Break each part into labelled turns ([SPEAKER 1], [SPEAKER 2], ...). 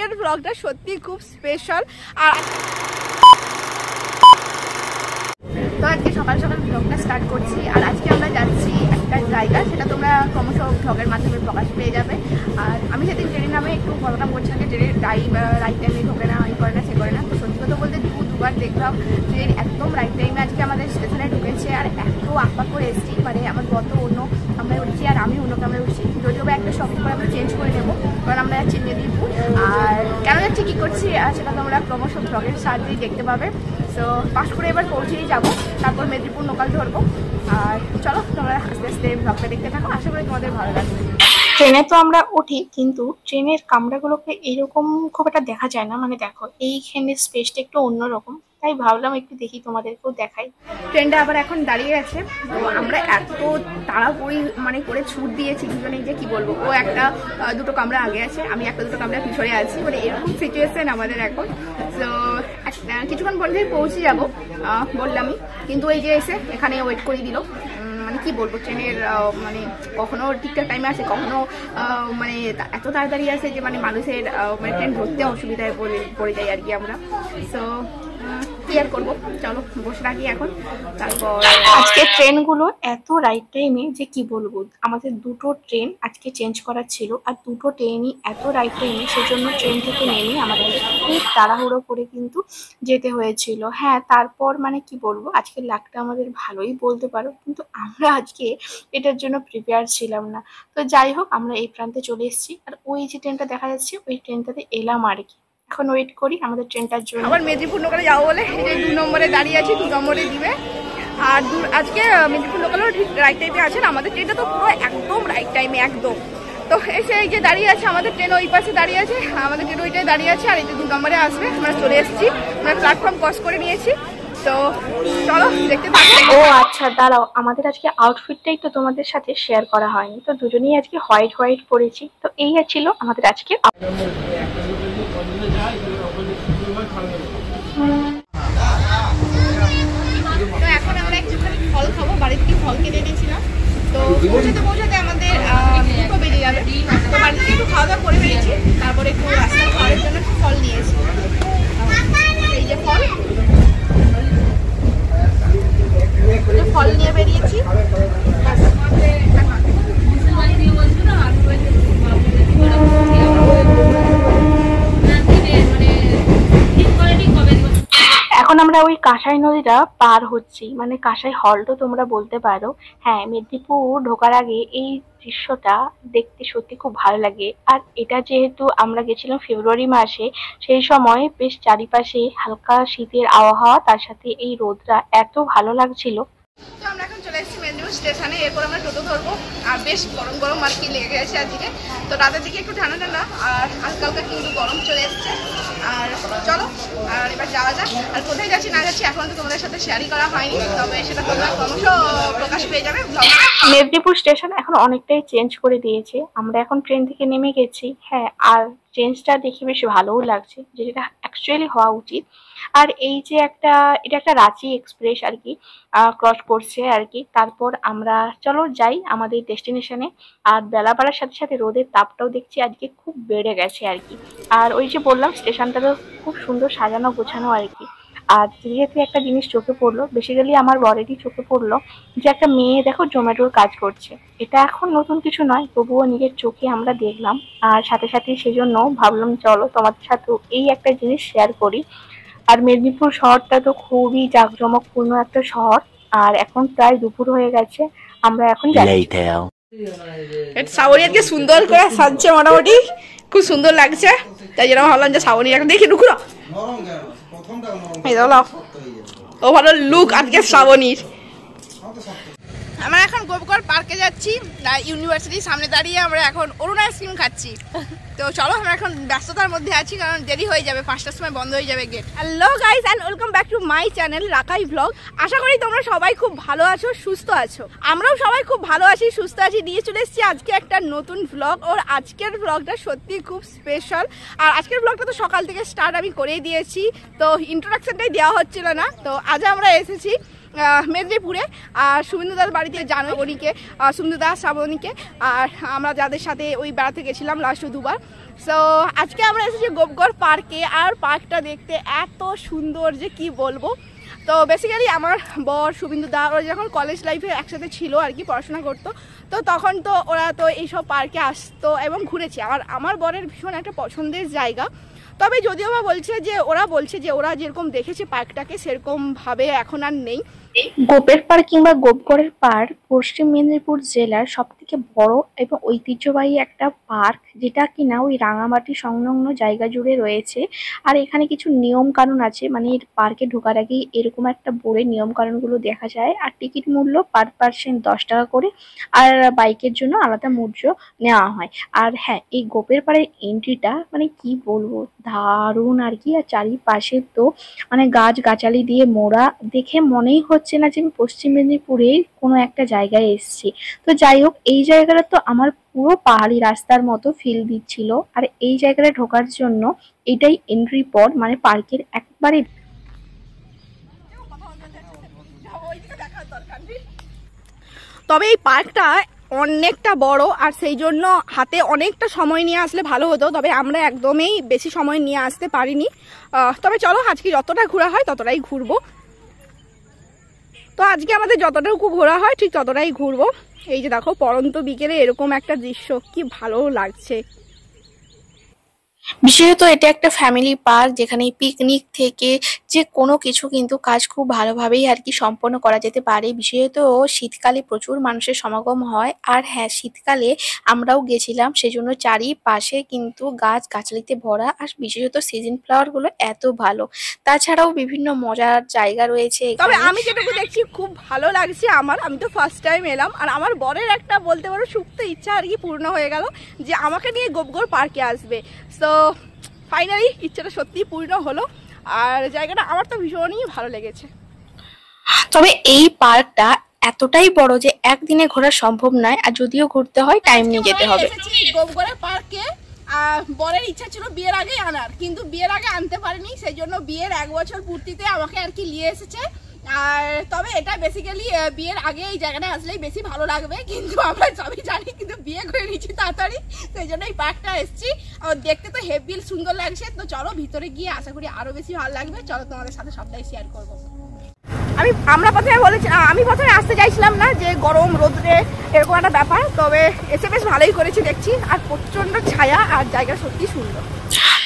[SPEAKER 1] আজকের ব্লগটা সত্যি খুব স্পেশাল। আর তো আজকে সকাল সকাল ব্লগটা স্টার্ট করছি। আর আজকে আমরা যাচ্ছি একটা জায়গা, সেটা তোমরা ক্রমশ ব্লগের মাধ্যমে প্রকাশ পেয়ে যাবে। আর আমি সেদিন ট্রেনের নামে একটু বলতাম করছিলাম যে ট্রেনের রাইট টাইমে ঢোকে না, এই করে না সে করে না। তো সত্যি কথা বলতে দুবার দেখলাম ট্রেন একদম রাইট টাইমে আজকে আমাদের স্টেশনে ঢুকেছে। আর এত আপাত করে এসেছি, মানে আমার গত অন্য কামরায় উঠছি আর আমি অন্য কামরায় উঠছি। যদিও বা একটা শপিং করে আমরা চেঞ্জ করে নেবো, কারণ আমরা যাচ্ছি মেদিনীপুর। আর কেন যাচ্ছি কী করছি সেটা তোমরা ক্রমশ ব্লগের সাহায্যেই দেখতে পাবে। তো পাশ করে এবার পৌঁছেই যাবো, তারপর মেদিনীপুর লোকাল ধরবো। আর চলো তোমরা আস্তে আস্তে ব্লগটা দেখতে থাকো, আশা করি তোমাদের ভালো লাগবে।
[SPEAKER 2] ট্রেনে তো আমরা উঠি, কিন্তু ট্রেনের কামরাগুলোকে এইরকম খুব একটা দেখা যায় না। মানে দেখো, এইখানে স্পেসটা একটু অন্যরকম, তাই ভাবলাম একটু দেখি তোমাদেরকেও দেখাই।
[SPEAKER 1] ট্রেনটা আবার এখন দাঁড়িয়ে গেছে। তো আমরা এত তাড়াহুড়ি মানে করে ছুট দিয়েছি দুজনেই, যে কি বলবো। ও একটা দুটো কামরা আগে আছে, আমি একটা দুটো কামরা পিছনে আছি, মানে এরকম সিচুয়েশন আমাদের এখন। তো কিছুক্ষণ পরে পৌঁছে যাবো বললামই, কিন্তু এই যে এসে এখানে ওয়েট করে দিল। মানে কি বলবো, ট্রেনের মানে কখনো ঠিকঠাক টাইমে আসে, কখনো মানে এত তাড়াতাড়ি আসে যে মানে মানুষের মানে ট্রেন ধরতে অসুবিধায় পড়ে যায় আর কি আমরা। সো কি আর করবো, চলো বসে থাকি এখন। তারপর
[SPEAKER 2] আজকে ট্রেনগুলো এত রাইট টাইমে যে কি বলবো, আমাদের দুটো ট্রেন আজকে চেঞ্জ করার ছিল, আর দুটো ট্রেনই এত রাইট টাইমে, সেজন্য ট্রেন থেকে নেমে আমাদের খুব তাড়াহুড়ো করে কিন্তু যেতে হয়েছিল। হ্যাঁ, তারপর মানে কি বলবো, আজকের লাকটা আমাদের ভালোই বলতে পারো, কিন্তু আমরা আজকে এটার জন্য প্রিপেয়ার ছিলাম না। তো যাই হোক, আমরা এই প্রান্তে চলে এসেছি। আর ওই যে ট্রেনটা দেখা যাচ্ছে, ওই ট্রেনটাতে এলাম আর কি। এখন ওয়েট করি আমাদের ট্রেনটার জন্য।
[SPEAKER 1] আবার মেদিনীপুর লোকালে যাবো বলে এই যে 2 নম্বরে দাঁড়িয়ে আছি, 2 নম্বরে দিবে। আর আজকে মেদিনীপুর লোকালও ঠিক রাইট টাইমে আছেন, আমাদের ট্রেনটা তো পুরো একদম রাইট টাইমে একদম। তো এসে এই যে দাঁড়িয়ে আছে, আমাদের ট্রেন ওই পাশে দাঁড়িয়ে আছে, আমাদের ট্রেন ওইটাই দাঁড়িয়ে আছে। আর এই যে 2 নম্বরে আসবে, আমরা চলে এসেছি, আমরা প্ল্যাটফর্ম ক্রস করে নিয়েছি। তো চলো দেখতে থাকো।
[SPEAKER 2] ও আচ্ছা, দাঁড়াও, আমাদের আজকে আউটফিটটাই তো তোমাদের সাথে শেয়ার করা হয়নি। তো দুজনেই আজকে হোয়াইট হোয়াইট পরেছি। তো এই ছিল আমাদের আজকে।
[SPEAKER 1] তো এখন আমরা একটুখানি ফল খাবো, বাড়ির থেকে ফল কিনে নিয়েছিলাম। তো পৌঁছাতে আমাদের 2টো বেজে যাবে। তো বাড়ি থেকে একটু খাওয়া দাওয়া করে বেরিয়েছি, তারপরে একটু রাস্তায় খাওয়ার জন্য একটু ফল নিয়েছি। এই যে ফল নিয়ে বেরিয়েছি।
[SPEAKER 2] এখন আমরা ওই কাঁসাই নদীটা পার হচ্ছি, মানে কাঁসাই হল্ট তোমরা বলতে পারো। হ্যাঁ, মেদিনীপুর ঢোকার আগে এই দৃশ্যটা দেখতে সত্যি খুব ভালো লাগে। আর এটা যেহেতু আমরা গেছিলাম ফেব্রুয়ারি মাসে, সেই সময় বেশ চারিপাশে হালকা শীতের আবহাওয়া, তার সাথে এই রোদটা এত ভালো লাগছিল।
[SPEAKER 1] তো আমরা এখন চলে এসেছি মেদিনীপুর স্টেশনে, এরপর আমরা টোটো ধরবো। আর বেশ গরম গরম আর কি লেগে গেছে আজকে। তো রাতের দিকে একটু ঠান্ডা ঠান্ডা, আর হালকা হালকা কিন্তু গরম চলে এসছে। আর চলো আর এবার যাওয়া যাক। আর কোথায় যাচ্ছি না যাচ্ছি এখন তো তোমাদের সাথে শেয়ারই করা হয়নি, তবে সেটা তোমরা ক্রমশ প্রকাশ পেয়ে যাবে।
[SPEAKER 2] মেদিনীপুর স্টেশন এখন অনেকটাই চেঞ্জ করে দিয়েছে, আমরা এখন ট্রেন থেকে নেমে গেছি। হ্যাঁ, আর চেঞ্জটা দেখে বেশ ভালোও লাগছে, যেটা অ্যাকচুয়ালি হওয়া উচিত। আর এই যে এটা একটা রাঁচি এক্সপ্রেস আর কি ক্রস করছে আর কি। তারপর আমরা চলো যাই আমাদের ডেস্টিনেশনে। আর বেলা বাড়ার সাথে সাথে রোদের তাপটাও দেখছি আজকে খুব বেড়ে গেছে আর কি। আর ওই যে বললাম, স্টেশনটা তো খুব সুন্দর সাজানো গোছানো আর কি। আর যেহেতু একটা জিনিস চোখে পড়লো, বেসিক্যালি আমার বরেরই চোখে পড়লো, যে একটা মেয়ে দেখো জোম্যাটোর কাজ করছে। এটা এখন নতুন কিছু নয়, তবুও নিজের চোখে আমরা দেখলাম। আর সাথে সাথে সেজন্য ভাবলাম চলো তোমাদের সাথেও এই একটা জিনিস শেয়ার করি। আর মেদিনীপুর শহরটা তো খুবই জাঁকজমকপূর্ণ একটা শহর। আর এখন প্রায় দুপুর হয়ে গেছে, আমরা এখন যাচ্ছি।
[SPEAKER 1] শ্রাবণী আজকে সুন্দর করে সাজছে, মোটামুটি খুব সুন্দর লাগছে। তাই জন্য ভাবলাম যে শ্রাবণী এখন দেখি ঢুকুন। ও ভালো লুক আজকে শ্রাবণীর। আমরা এখন গোপগড় পার্কে যাচ্ছি, ইউনিভার্সিটির সামনে দাঁড়িয়ে আমরা এখন অরুণ আইসক্রিম খাচ্ছি। তো চলো, আমরা এখন ব্যস্ততার মধ্যে আছি, কারণ দেরি হয়ে যাবে, 5টার সময় বন্ধ হয়ে যাবে gate. Hello guys and welcome back to my channel Rakai vlog. আশা করি তোমরা সবাই খুব ভালো আছো, সুস্থ আছো। আমরাও সবাই খুব ভালো আছি, সুস্থ আছি। নিয়ে চলে এসেছি আজকে একটা নতুন ব্লগ। ওর আজকের ব্লগটা সত্যি খুব স্পেশাল। আর আজকের ব্লগটা তো সকাল থেকে স্টার্ট আমি করেই দিয়েছি, তো ইন্ট্রোডাকশনটাই দেওয়া হচ্ছিল না। তো আজ আমরা এসেছি মেদিনীপুরে। আর সুমিন্দুদার বাড়িতে জানো উনিকে, সুমিন্দুদা শ্রাবণীকে। আর আমরা যাদের সাথে ওই বেড়াতে গেছিলাম লাস্ট 2বার, সো আজকে আমরা এসেছি গোপগড় পার্কে, আর পার্কটা দেখতে এত সুন্দর যে কি বলবো। তো বেসিক্যালি আমার বর শুভিন্দু দা ওরা যখন কলেজ লাইফে একসাথে ছিল আর কি, পড়াশোনা করতো, তো তখন তো ওরা তো এইসব পার্কে আসতো এবং ঘুরেছে। আমার বরের ভীষণ একটা পছন্দের জায়গা। তবে যদিও বা বলছে যে ওরা যেরকম দেখেছে পার্কটাকে সেরকমভাবে এখন আর নেই।
[SPEAKER 2] গোপের পাড় কিংবা গোপগড়ের পাড় পশ্চিম মেদিনীপুর জেলার সবথেকে বড় এবং ঐতিহ্যবাহী একটা পার্ক, যেটা কিনা ওই রাঙামাটি সংলগ্ন জায়গা জুড়ে রয়েছে। আর এখানে কিছু নিয়ম কানুন আছে, মানে এর পার্কে ঢোকার আগেই এরকম একটা বোর্ডে নিয়ম কানুনগুলো দেখা যায়। আর টিকিট মূল্য পার পার্সন 10 টাকা করে, আর বাইকের জন্য আলাদা মূল্য নেওয়া হয়। আর হ্যাঁ, এই গোপের পাড়ের এন্ট্রিটা মানে কি বলবো, দারুণ আর কি। আর চারিপাশে তো মানে গাছ গাছালি দিয়ে মোড়া, দেখে মনেই হচ্ছে না যে আমি পশ্চিম মেদিনীপুরে কোনো একটা জায়গায় এসেছি। তো যাই হোক, এই জায়গাটা তো আমার পুরো পাহাড়ি রাস্তার মতো ফিল দিচ্ছিল। আর এই জায়গাটা ঢোকার জন্য এটাই এন্ট্রি পথ, মানে পার্কের একবারে।
[SPEAKER 1] তবে এই পার্কটা অনেকটা বড়, আর সেই জন্য হাতে অনেকটা সময় নিয়ে আসলে ভালো হতো। তবে আমরা একদমই বেশি সময় নিয়ে আসতে পারিনি। তবে চলো, আজকে যতটা ঘোরা হয় ততটাই ঘুরবো। তো আজকে আমাদের যতটুকু ঘোরা হয় ঠিক ততটাই ঘুরবো। এই যে দেখো, পড়ন্ত বিকেলে এরকম একটা দৃশ্য কি ভালো লাগছে।
[SPEAKER 2] বিশেষত এটা একটা ফ্যামিলি পার্ক, যেখানে পিকনিক থেকে যে কোনো কিছু কিন্তু কাজ খুব ভালোভাবেই আর কি সম্পন্ন করা যেতে পারে। বিশেষত শীতকালে প্রচুর মানুষের সমাগম হয়। আর হ্যাঁ, শীতকালে আমরাও গেছিলাম, সেজন্য চারিপাশে কিন্তু গাছ গাছালিতে ভরা। আর বিশেষত সিজন ফ্লাওয়ার গুলো এত ভালো। তাছাড়াও বিভিন্ন মজার জায়গা রয়েছে
[SPEAKER 1] তবে
[SPEAKER 2] এখানে।
[SPEAKER 1] আমি যেটুকু দেখছি খুব ভালো লাগছে আমি তো ফার্স্ট টাইম এলাম, আর আমার বরের একটা বলতে পারো সুপ্ত ইচ্ছা আর কি পূর্ণ হয়ে গেল যে আমাকে নিয়ে গোপগড় পার্কে আসবে। সো ফাইনালি ইচ্ছাটা সত্যিই পূর্ণ হলো, আর জায়গাটা আমার তো ভীষণই ভালো লেগেছে।
[SPEAKER 2] তবে এই পার্কটা এতটাই বড় যে একদিনে ঘোরা সম্ভব নয়, আর যদিও ঘুরতে হয় টাইম নিয়ে যেতে হবে।
[SPEAKER 1] গোপগড়ের পার্কে বরের ইচ্ছা ছিল বিয়ের আগে আনার, কিন্তু বিয়ের আগে আনতে পারিনি, সেই জন্য বিয়ের 1 বছর পূর্তিতে আমাকে আর কি নিয়ে এসেছে। আর তবে এটা বেসিক্যালি বিয়ের আগে এই জায়গাটা আসলেই বেশি ভালো লাগবে, কিন্তু আমরা সবই জানি কিন্তু বিয়ে করে নিচ্ছি তাড়াতাড়ি, সেই জন্য এই পার্কটা এসেছি। আর দেখতে তো হেভি সুন্দর লাগছে। তো চলো ভিতরে গিয়ে আশা করি আরো বেশি ভালো লাগবে। চলো তোমাদের সাথে সবটাই শেয়ার করবো। আমি প্রথমে আসতে চাইছিলাম না, যে গরম রোদ্রে এরকম একটা ব্যাপার, তবে এসে বেশ ভালোই করেছি দেখছি। আর প্রচন্ড ছায়া, আর জায়গা সত্যি সুন্দর।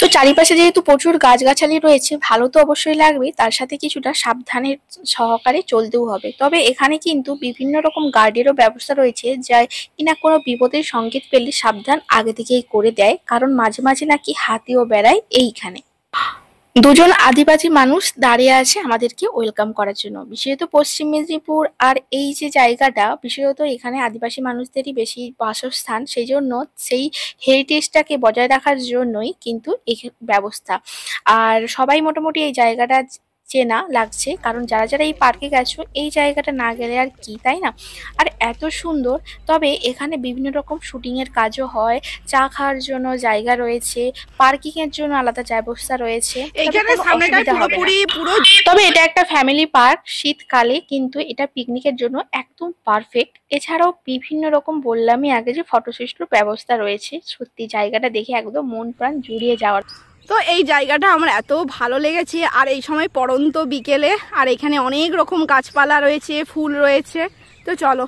[SPEAKER 2] তো চারিপাশে যেহেতু প্রচুর গাছগাছালি রয়েছে, ভালো তো অবশ্যই লাগবে, তার সাথে কিছুটা সাবধানের সহকারে চলতেও হবে। তবে এখানে কিন্তু বিভিন্ন রকম গার্ডেরও ব্যবস্থা রয়েছে, যা কিনা কোনো বিপদের সংকেত পেলে সাবধান আগে থেকেই করে দেয়। কারণ মাঝে মাঝে নাকি হাতিও বেড়ায় এইখানে। দুজন আদিবাসী মানুষ দাঁড়িয়ে আছে আমাদেরকে ওয়েলকাম করার জন্য। বিশেষত পশ্চিম মেদিনীপুর আর এই যে জায়গাটা, বিশেষত এখানে আদিবাসী মানুষদেরই বেশি বাসস্থান, সেই জন্য সেই হেরিটেজটাকে বজায় রাখার জন্যই কিন্তু এই ব্যবস্থা। আর সবাই মোটামুটি এই জায়গাটা চেনা লাগছে, কারণ যারা যারা এই পার্কে গেছো, এই জায়গাটা না গেলে আর কি, তাই না? আর এত সুন্দর। তবে এখানে বিভিন্ন রকম শুটিং এর কাজও হয়, চা খাওয়ার জন্য জায়গা রয়েছে, পার্কিং এর জন্য আলাদা ব্যবস্থা রয়েছে। তবে এটা একটা ফ্যামিলি পার্ক, শীতকালে কিন্তু এটা পিকনিকের জন্য একদম পারফেক্ট। এছাড়াও বিভিন্ন রকম বললামই আগে যে ফটোশুটের ব্যবস্থা রয়েছে। সত্যি জায়গাটা দেখে একদম মন প্রাণ জুড়িয়ে যাওয়ার।
[SPEAKER 1] তো এই জায়গাটা আমার এত ভালো লেগেছে, আর এই সময় পড়ন্ত বিকেলে, আর এখানে অনেক রকম গাছপালা রয়েছে, ফুল রয়েছে। তো চলো।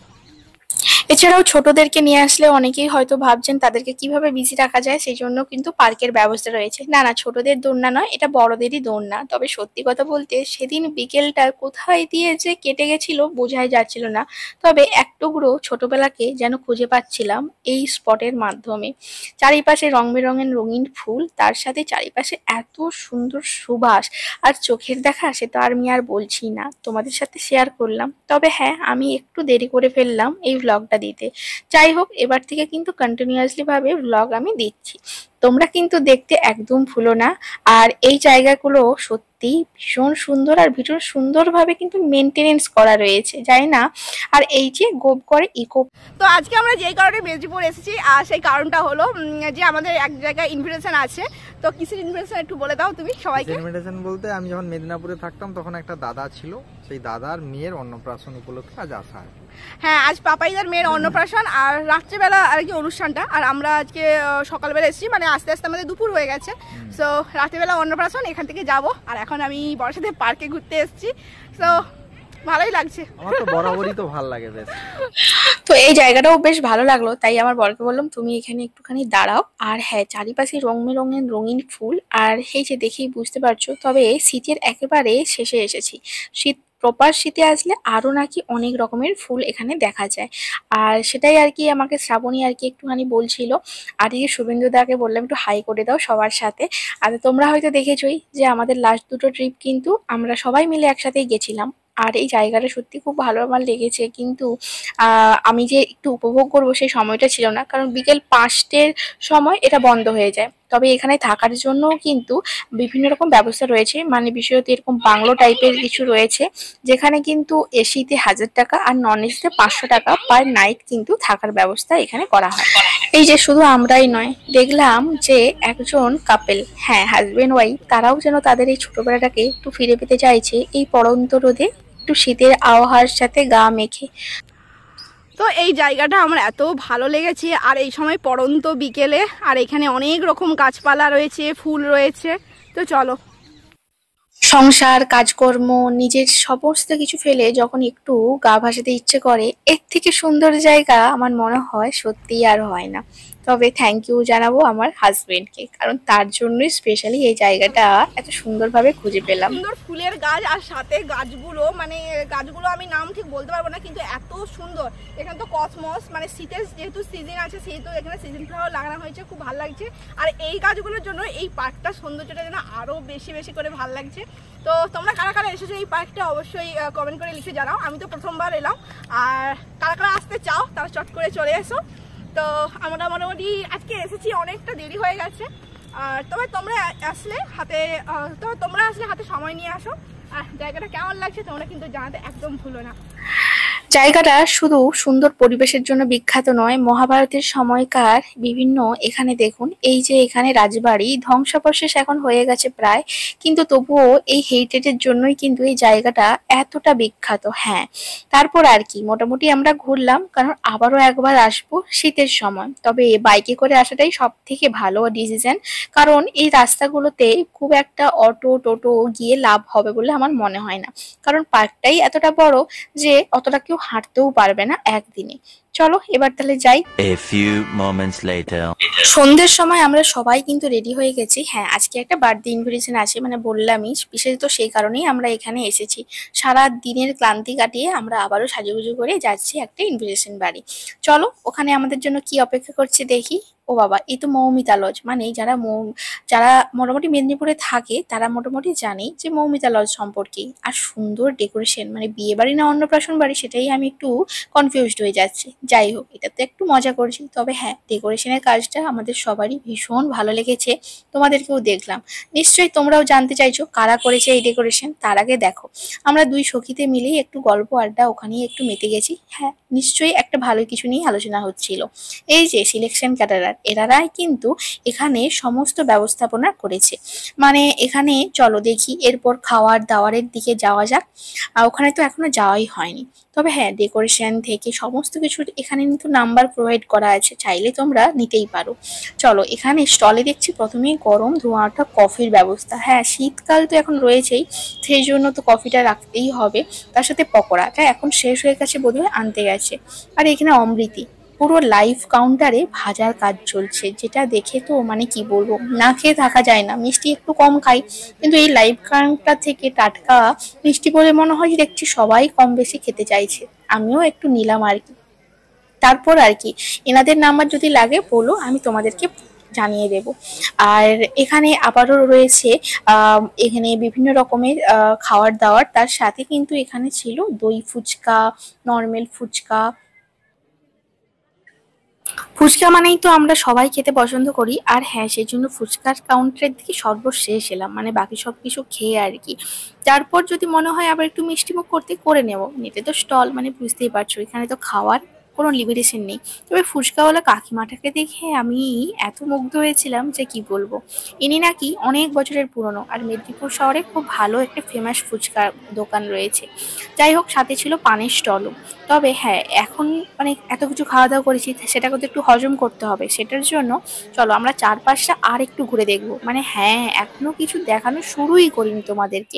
[SPEAKER 2] এছাড়াও ছোটদেরকে নিয়ে আসলে অনেকেই হয়তো ভাবছেন তাদেরকে কিভাবে বিজি রাখা যায়, সেই জন্য কিন্তু পার্কের ব্যবস্থা রয়েছে। না না, ছোটদের দোলনা নয়, এটা বড়দেরই দোলনা। তবে সত্যি কথা বলতে সেদিন বিকেলটা কোথায় দিয়ে যে কেটে গেছিল বোঝাই যাচ্ছিল না। তবে এক টুকরো ছোটবেলাকে যেন খুঁজে পাচ্ছিলাম এই স্পটের মাধ্যমে। চারিপাশে রং বেরঙের রঙিন ফুল, তার সাথে চারিপাশে এত সুন্দর সুবাস আর চোখের দেখা, সে তো আমি আর বলছি না, তোমাদের সাথে শেয়ার করলাম। তবে হ্যাঁ, আমি একটু দেরি করে ফেললাম এই ভ্লগটা দিতে। যাই হোক, এবার থেকে কিন্তু কন্টিনিউয়াসলি ভাবে ভ্লগ আমি দিচ্ছি, তোমরা কিন্তু দেখতে একদম ভুলো না। আর এই জায়গাগুলো সত্যি ভীষণ সুন্দর, আর ভীষণ সুন্দরভাবে কিন্তু মেনটেনেন্স করা রয়েছে, জানি না। আর এই যে গোপগড় ইকো।
[SPEAKER 1] তো আজকে আমরা যেই কারণে মেদিনীপুর এসেছি, আর সেই কারণটা হলো যে আমাদের এক জায়গায় ইনভিটেশন আছে। তো কিসের ইনভিটেশন একটু বলে দাও তুমি সবাইকে।
[SPEAKER 3] ইনভিটেশন বলতে, আমি যখন মেদিনীপুরে থাকতাম তখন একটা দাদা ছিল, সেই দাদার মেয়ের অন্নপ্রাশন উপলক্ষে আজ আসা।
[SPEAKER 1] হ্যাঁ, আজ পাপাইদার মেয়ের অন্নপ্রাশন, আর রাত্রেবেলা আর কি অনুষ্ঠানটা। আর আমরা আজকে সকালবেলা এসেছি, মানে আস্তে আস্তে আমাদের দুপুর হয়ে গেছে। সো রাত্রিবেলা অন্নপ্রাশন, এখান থেকে যাব। আর এখন আমি বড় সাথে পার্কে ঘুরতে এসেছি। সো ভালোই লাগছে,
[SPEAKER 3] আমার তো বরাবরই তো ভালো লাগে বেশ।
[SPEAKER 2] তো এই জায়গাটাও বেশ ভালো লাগলো, তাই আমার বরকে বললাম তুমি এখানে একটুখানি দাঁড়াও। আর হ্যাঁ, চারিপাশে রং বেরঙের রঙিন ফুল, আর এই যে দেখেই বুঝতে পারছো, তবে শীতের একেবারে শেষে এসেছি। শীত প্রপার শীতে আসলে আরো নাকি অনেক রকমের ফুল এখানে দেখা যায়। আর সেটাই আর কি আমাকে শ্রাবণী আর কি একটুখানি বলছিল। আর এই শুভেন্দু দাকে বললাম একটু হাই করে দাও সবার সাথে। আর তোমরা হয়তো দেখেছোই যে আমাদের লাস্ট দুটো ট্রিপ কিন্তু আমরা সবাই মিলে একসাথেই গেছিলাম। আর এই জায়গাটা সত্যি খুব ভালো আমার লেগেছে, কিন্তু আমি যে একটু উপভোগ করবো সেই সময়টা ছিল না, কারণ বিকেল 5টের সময় এটা বন্ধ হয়ে যায়। তবে এখানে থাকার জন্য কিন্তু বিভিন্ন রকম ব্যবস্থা রয়েছে, মানে বিশেষত এরকম বাংলো টাইপের কিছু রয়েছে, যেখানে কিন্তু এসিতে 1000 টাকা আর নন এসিতে 500 টাকা পার নাইট কিন্তু থাকার ব্যবস্থা এখানে করা হয়। এই যে শুধু আমরাই নয়, দেখলাম যে একজন কাপেল, হ্যাঁ হাজবেন্ড ওয়াইফ, তারাও যেন তাদের এই ছোটবেলাটাকে একটু ফিরে পেতে চাইছে এই পড়ন্ত রোদে একটু শীতের আবহাওয়ার সাথে গা মেখে।
[SPEAKER 1] তো এই জায়গাটা আমার এত ভালো লেগেছে, আর এই সময় পড়ন্ত বিকেলে, আর এখানে অনেক রকম গাছপালা রয়েছে, ফুল রয়েছে। তো চলো।
[SPEAKER 2] সংসার, কাজকর্ম, নিজের সমস্ত কিছু ফেলে যখন একটু গা ভাসাতে ইচ্ছে করে, এর থেকে সুন্দর জায়গা আমার মনে হয় সত্যিই আর হয় না। তবে থ্যাংক ইউ জানাবো আমার হাজবেন্ডকে, কারণ তার জন্যই স্পেশালি এই জায়গাটা এত সুন্দরভাবে খুঁজে পেলাম।
[SPEAKER 1] সুন্দর ফুলের গাছ, আর সাথে গাছগুলো, মানে গাছগুলো আমি নাম ঠিক বলতে পারবো না, কিন্তু এত সুন্দর। এখানে তো কসমস, মানে শীতের যেহেতু সিজন আছে সেহেতু এখানে সিজন ফ্লাওয়ার লাগানো হয়েছে, খুব ভালো লাগছে। আর এই গাছগুলোর জন্য এই পার্কটা সৌন্দর্যটা যেন আরো বেশি বেশি করে ভালো লাগছে। তো তোমরা কারা কারা এসেছো এই পার্কটা অবশ্যই কমেন্ট করে লিখে জানাও। আমি তো প্রথমবার এলাম, আর কারা কারা আসতে চাও তারা চট করে চলে এসো। তো আমরা মোটামুটি আজকে এসেছি, অনেকটা দেরি হয়ে গেছে। আর তবে তোমরা আসলে হাতে সময় নিয়ে আসো। আর জায়গাটা কেমন লাগছে তোমরা কিন্তু জানাতে একদম ভুলো না।
[SPEAKER 2] জায়গাটা শুধু সুন্দর পরিবেশের জন্য বিখ্যাত নয়, মহাভারতের সময়কার বিভিন্ন, এখানে দেখুন এই যে এখানে রাজবাড়ি ধ্বংসাবশেষ এখন হয়ে গেছে প্রায়, কিন্তু তবুও এই হেরিটেজের জন্যই কিন্তু এই জায়গাটা এতটা বিখ্যাত। হ্যাঁ, তারপর আর কি মোটামুটি আমরা ঘুরলাম, কারণ আবারও একবার আসবো শীতের সময়। তবে বাইকে করে আসাটাই সব থেকে ভালো ডিসিশন, কারণ এই রাস্তাগুলোতে খুব একটা অটো টোটো গিয়ে লাভ হবে বলে আমার মনে হয় না, কারণ পার্কটাই এতটা বড় যে অতটা কেউ হাঁটতেও পারবে না একদিনে। চলো এবার তাহলে যাই।
[SPEAKER 4] A few moments later.
[SPEAKER 2] সন্ধ্যের সময় আমরা সবাই কিন্তু রেডি হয়ে গেছি। হ্যাঁ, আজকে একটা বার্থডে ইনভিটেশন আছে, মানে বললামই, বিশেষত সেই কারণেই আমরা এখানে এসেছি। সারা দিনের ক্লান্তি কাটিয়ে আমরা আবারও সাজুগুজু করে যাচ্ছি একটা ইনভিটেশন বাড়ি। চলো ওখানে আমাদের জন্য কি অপেক্ষা করছে দেখি। ও বাবা, এই তো মৌমিতা লজ, মানে যারা মোটামুটি মেদিনীপুরে থাকে তারা মোটামুটি জানে যে মৌমিতা লজ সম্পর্কে। আর সুন্দর ডেকোরেশন, মানে বিয়ে বাড়ি না অন্নপ্রাশন বাড়ি সেটাই আমি একটু কনফিউজড হয়ে যাচ্ছি। যাই হোক, এটা তো একটু মজা করছি, তবে হ্যাঁ ডেকোরেশনের কাজটা আমাদের সবারই ভীষণ ভালো লেগেছে। তোমাদেরকেও দেখলাম, নিশ্চয়ই তোমরাও জানতে চাইছো কারা করেছে এই ডেকোরেশন। তার আগে দেখো, আমরা দুই সখীতে মিলেই একটু গল্প আড্ডা ওখানেই একটু মেতে গেছি। হ্যাঁ, নিশ্চয়ই একটা ভালো কিছু নিয়ে আলোচনা হচ্ছিল। এই যে সিলেকশন ক্যাটারার, এরাই কিন্তু এখানে সমস্ত ব্যবস্থাপনা করেছে। মানে এখানে চলো দেখি, এরপর খাওয়ার দাওয়ারের দিকে যাওয়া যাক। ওখানে তো এখনো যাওয়াই হয়নি। তবে হ্যাঁ, ডেকোরেশন থেকে সমস্ত কিছু এখানে কিন্তু নাম্বার প্রোভাইড করা আছে, চাইলে তোমরা নিতেই পারো। চলো, এখানে স্টলে দেখছি প্রথমেই গরম ধোঁয়া ওঠা কফির ব্যবস্থা। হ্যাঁ, শীতকাল তো এখন রয়েছেই, সেই জন্য তো কফিটা রাখতেই হবে। তার সাথে পকোড়াটা এখন শেষ হয়ে গেছে বোধহয়, আনতে গেছে। আর এখানে অমৃতি পুরো লাইভ কাউন্টারে ভাজার কাজ চলছে, যেটা দেখে তো মানে কি বলবো, না খেয়ে থাকা যায় না। মিষ্টি একটু কম খাই, কিন্তু এই লাইভ কাউন্টার থেকে টাটকা মিষ্টি বলে মনে হয় যে দেখছি সবাই কম বেশি খেতে চাইছে, আমিও একটু নিলাম আর কি। তারপর আর কি, এনাদের নাম্বার যদি লাগে বলো, আমি তোমাদেরকে জানিয়ে দেব। আর এখানে আবারও রয়েছে এখানে বিভিন্ন রকমের খাওয়ার দাওয়ার, তার সাথে কিন্তু এখানে ছিল দই ফুচকা, নর্মাল ফুচকা। ফুচকা মানেই তো আমরা সবাই খেতে পছন্দ করি, আর হ্যাঁ সেই জন্য ফুচকার কাউন্টারের দিকে সর্বশেষ এলাম, মানে বাকি সবকিছু খেয়ে আর কি। তারপর যদি মনে হয় আবার একটু মিষ্টিমুখ করতে করে নেব, নিতে তো স্টল, মানে বুঝতেই পারছো এখানে তো খাওয়ার কোনো লিমিটেশন নেই। তবে ফুচকাওয়ালা কাকিমাটাকে দেখে আমি এত মুগ্ধ হয়েছিলাম যে কি বলবো। ইনি নাকি অনেক বছরের পুরনো, আর মেদিনীপুর শহরে খুব ভালো একটা ফেমাস ফুচকার দোকান রয়েছে। যাই হোক, সাথে ছিল পানের স্টলও। তবে হ্যাঁ, এখন মানে এত কিছু খাওয়া দাওয়া করেছি, সেটাকে তো একটু হজম করতে হবে। সেটার জন্য চলো আমরা চারপাশটা আর একটু ঘুরে দেখবো। মানে হ্যাঁ, এখনো কিছু দেখানো শুরুই করিনি তোমাদেরকে।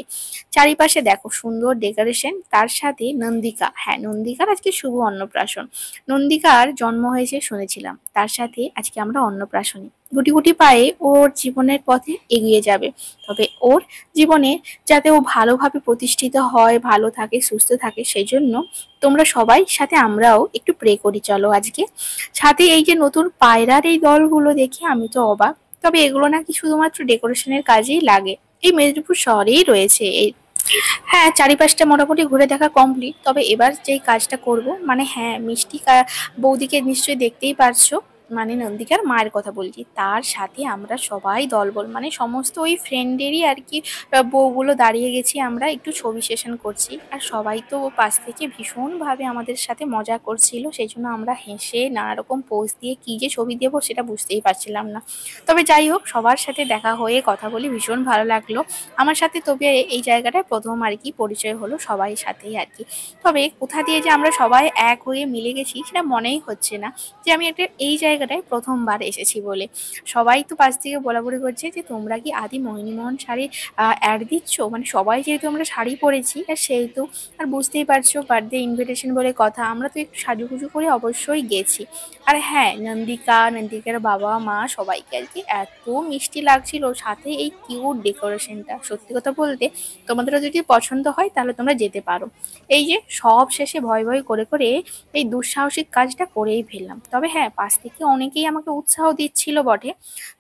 [SPEAKER 2] চারিপাশে দেখো সুন্দর ডেকোরেশন, তার সাথে নন্দিকা। হ্যাঁ, নন্দিকার আজকে শুভ অন্নপ্রাশন। নন্দিকার জন্ম হয়েছে শুনেছিলাম, তার সাথে আজকে আমরা অন্নপ্রাশনে গুটি গুটি পায়ে ওর জীবনের পথে এগিয়ে যাবে। তবে ওর জীবনে যাতে ও ভালোভাবে প্রতিষ্ঠিত হয়, ভালো থাকে, সুস্থ থাকে, সেই জন্য তোমরা সবাই সাথে আমরাও একটু প্রে করি চলো আজকে। সাথে এই যে নতুন পায়রার এই দলগুলো দেখে আমি তো অবাক। তবে এগুলো নাকি শুধুমাত্র ডেকোরেশনের কাজেই লাগে। এই মেদিনীপুর শহরেই রয়েছে এই। হ্যাঁ, চারিপাশটা মোটামুটি ঘুরে দেখা কমপ্লিট। তবে এবার যেই কাজটা করব, মানে হ্যাঁ, বৌদিকে নিশ্চয়ই দেখতেই পারছো, মানে নন্দিকার মায়ের কথা বলছি। তার সাথে আমরা সবাই দলবল, মানে সমস্ত ওই ফ্রেন্ডেরই আর কি বউগুলো দাঁড়িয়ে গেছি, আমরা একটু ছবি সেশন করছি। আর সবাই তো পাশ থেকে ভীষণভাবে আমাদের সাথে মজা করছিল, সেই জন্য আমরা হেসে নানা রকম পোজ দিয়ে কি যে ছবি দেবো সেটা বুঝতেই পারছিলাম না। তবে যাই হোক, সবার সাথে দেখা হয়ে কথা বলে ভীষণ ভালো লাগলো আমার সাথে। তবে এই জায়গাটায় প্রথম আর কি পরিচয় হলো সবাই সাথেই আর কি। তবে কোথা দিয়ে যে আমরা সবাই এক হয়ে মিলে গেছি সেটা মনেই হচ্ছে না যে আমি একটা এই জায়গাটায় প্রথমবার এসেছি বলে। সবাই তো পাশ থেকে বলাবলি করছে যে তোমরা কি আদি মোহিনীমোহন শাড়ি অ্যাড দিচ্ছ, মানে সবাই যেহেতু আমরা শাড়ি পরেছি আর সেহেতু, আর বুঝতেই পারছো বার্থডে ইনভিটেশন বলে কথা, আমরা তো একটু সাজুগুজু করে অবশ্যই গেছি। আর হ্যাঁ, নন্দিকার বাবা মা সবাইকে আর কি এত মিষ্টি লাগছিল, সাথে এই কিউট ডেকোরেশনটা। সত্যি কথা বলতে তোমাদেরও যদি পছন্দ হয় তাহলে তোমরা যেতে পারো। এই যে সব শেষে ভয় ভয় করে করে এই দুঃসাহসিক কাজটা করেই ফেললাম। তবে হ্যাঁ, পাশ থেকে অনেকেই আমাকে উৎসাহ দিচ্ছিল বটে।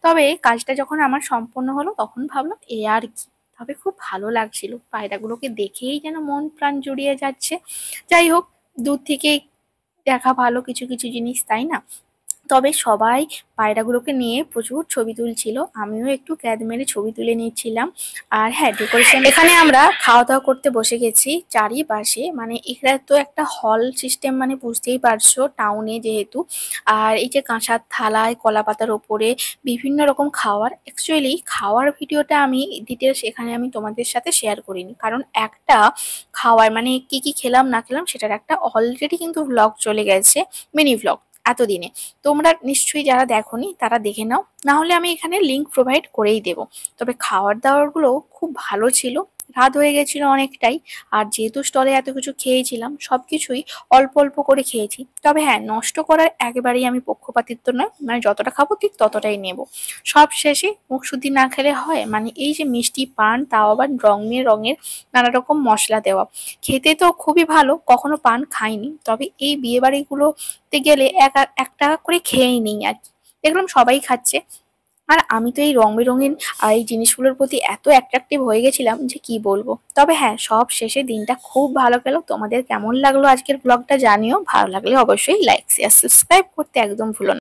[SPEAKER 2] তবে কাজটা যখন আমার সম্পন্ন হলো তখন ভাবলাম এ আর কি। তবে খুব ভালো লাগছিল, পায়রাগুলোকে দেখেই যেন মন প্রাণ জুড়িয়ে যাচ্ছে। যাই হোক, দূর থেকে দেখা ভালো কিছু কিছু জিনিস, তাই না? তবে সবাই পায়রাগুলোকে নিয়ে প্রচুর ছবি তুলছিল, আমিও একটু ক্যাদ মেরে ছবি তুলে নিচ্ছিলাম। আর হ্যাঁ, ডেকোরেশন এখানে আমরা খাওয়া দাওয়া করতে বসে গেছি চারিপাশে, মানে এখানে তো একটা হল সিস্টেম, মানে বুঝতেই পারছো টাউনে যেহেতু। আর এই যে কাঁসার থালায় কলা পাতার ওপরে বিভিন্ন রকম খাওয়ার, অ্যাকচুয়ালি খাওয়ার ভিডিওটা আমি ডিটেলস এখানে আমি তোমাদের সাথে শেয়ার করিনি, কারণ একটা খাওয়ার মানে কি কি খেলাম না খেলাম সেটার একটা অলরেডি কিন্তু ভ্লগ চলে গেছে, মিনি ভ্লগ এতদিনে। তোমরা নিশ্চয়ই যারা দেখোনি তারা দেখে নাও, না হলে আমি এখানে লিংক প্রোভাইড করেই দেবো। তবে খাওয়ার দাওয়ারগুলো খুব ভালো ছিল, রাত হয়ে গেছিল অনেকটাই। আর যেহেতু স্টলে এত কিছু খেয়েছিলাম, সবকিছুই অল্প অল্প করে খেয়েছি। তবে হ্যাঁ, নষ্ট করার একেবারেই আমি পক্ষপাতিত্ব নয়, মানে যতটা খাবো ঠিক ততটাই নেব। সব শেষে মুখশুদ্ধি না খেলে হয়, মানে এই যে মিষ্টি পান, তাও আবার রঙের রঙের নানা রকম মশলা দেওয়া, খেতে তো খুবই ভালো। কখনো পান খাইনি, তবে এই বিয়ে বাড়িগুলোতে গেলে এক টাকা করে খেয়েই নিই আর কি। দেখলাম সবাই খাচ্ছে, আর আমি তো এই রং বেরঙিন এই জিনিসগুলোর প্রতি এত অ্যাট্রাকটিভ হয়ে গেছিলাম যে কি বলবো। তবে হ্যাঁ, সব শেষে দিনটা খুব ভালো গেল। তোমাদের কেমন লাগলো আজকের ব্লগটা জানিও, ভালো লাগলে অবশ্যই লাইক শেয়ার সাবস্ক্রাইব করতে একদম ভুলো না।